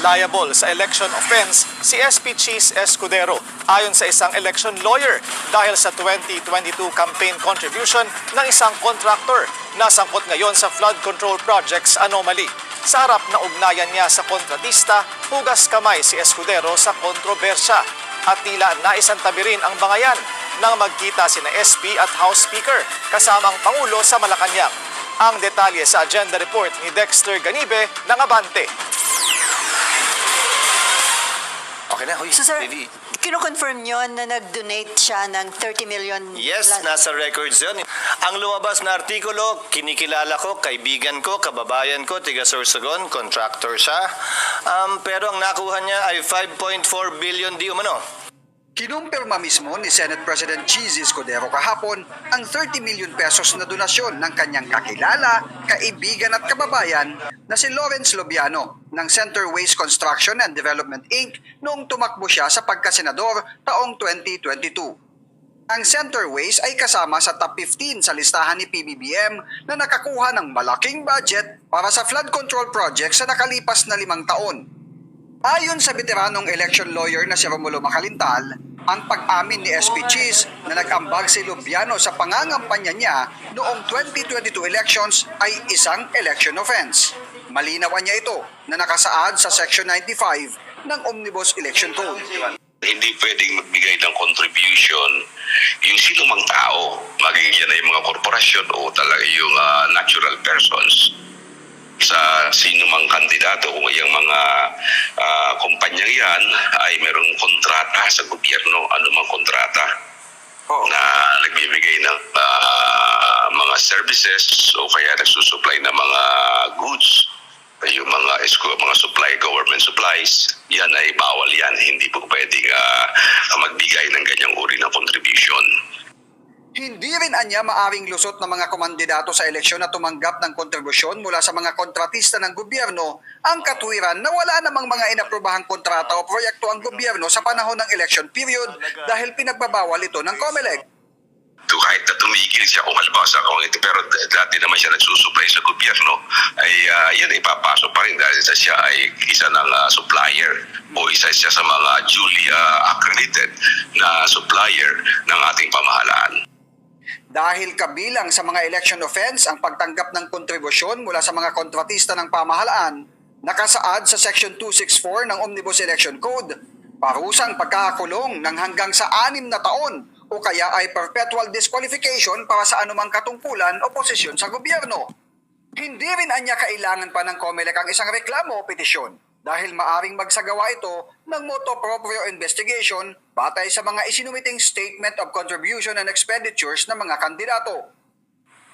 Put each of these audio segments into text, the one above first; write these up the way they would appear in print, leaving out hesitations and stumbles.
liable sa election offense si SP Cheese Escudero ayon sa isang election lawyer dahil sa 2022 campaign contribution ng isang contractor na sangkot ngayon sa flood control projects anomaly. Sa harap na ugnayan niya sa kontratista, hugas kamay si Escudero sa kontrobersya at tila naisantabi rin ang bangayan nang magkita sina SP at House Speaker kasamang Pangulo sa Malacanang. Ang detalye sa agenda report ni Dexter Ganibe ng Abante. Okay na, huy. So sir, Baby. kino-confirm nyo na nag-donate siya ng 30 million? Yes, plus? nasa records yun. Ang lumabas na artikulo, kinikilala ko, kaibigan ko, kababayan ko, tiga Sorsogon, contractor siya. Pero ang nakuha niya ay 5.4 billion di umano. Kinumpirma mismo ni Senate President Cheese Escudero kahapon ang 30 million pesos na donasyon ng kanyang kakilala, kaibigan at kababayan na si Lawrence Lobiano ng Center Waste Construction and Development Inc. noong tumakbo siya sa pagkasenador taong 2022. Ang Center Waste ay kasama sa top 15 sa listahan ni PBBM na nakakuha ng malaking budget para sa flood control project sa nakalipas na 5 taon. Ayon sa veteranong election lawyer na si Romulo Macalintal, ang pag-amin ni SP Cheese na nag-ambag si Lobiano sa pangangampanya niya noong 2022 elections ay isang election offense. Malinawan niya ito na nakasaad sa Section 95 ng Omnibus Election Code. Hindi pwedeng magbigay ng contribution yung sinumang tao, magiging yan ay mga korporasyon o talaga yung natural persons sa sinumang kandidato kung yung mga kumpanyang yan ay merong kontrata sa gobyerno, anumang kontrata na nagbibigay ng mga services o kaya nagsusupply ng mga goods, yung mga supply, government supplies, yan ay bawal yan. Hindi po pwedeng magbigay ng ganyang uri ng contribution. Hindi rin anya maaring lusot ng mga komandidato sa eleksyon na tumanggap ng kontribusyon mula sa mga kontratista ng gobyerno ang katwiran na wala namang mga inaprobahang kontrata o proyekto ang gobyerno sa panahon ng election period dahil pinagbabawal ito ng COMELEC. Kahit na tumigil siya kung halimbawa sa ito, pero dati naman siya nagsusupply sa gobyerno, ay yan ipapasok pa rin dahil siya ay isa ng supplier o isa siya sa mga duly accredited na supplier ng ating pamahalaan. Dahil kabilang sa mga election offense ang pagtanggap ng kontribusyon mula sa mga kontratista ng pamahalaan, nakasaad sa Section 264 ng Omnibus Election Code, parusang pagkakakulong ng hanggang sa 6 na taon o kaya ay perpetual disqualification para sa anumang katungkulan o posisyon sa gobyerno. Hindi rin anya kailangan pa ng COMELEC ang isang reklamo o petisyon dahil maaring magsagawa ito ng motu proprio investigation batay sa mga isinumiting Statement of Contribution and Expenditures ng mga kandidato.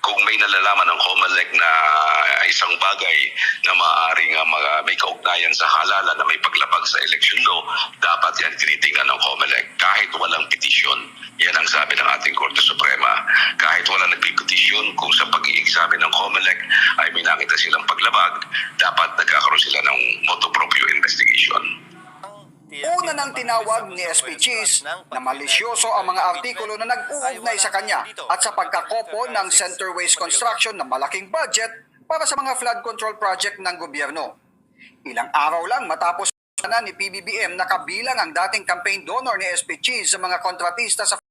Kung may nalalaman ng COMELEC na isang bagay na maaaring may kaugnayan sa halalan na may paglabag sa election law, dapat yan tinitingnan ng COMELEC kahit walang petisyon. Yan ang sabi ng ating Korte Suprema. Kahit walang nagpipetisyon, kung sa pag-i-examine ng COMELEC ay may nakita silang paglabag, dapat nagkakaroon sila ng motu proprio investigation. Una nang tinawag ni SP Cheese na malisyoso ang mga artikulo na nag-uugnay sa kanya at sa pagkakopo ng Center Waste Construction ng malaking budget para sa mga flood control project ng gobyerno. Ilang araw lang matapos na ni PBBM na kabilang ang dating campaign donor ni SP Cheese sa mga kontratista sa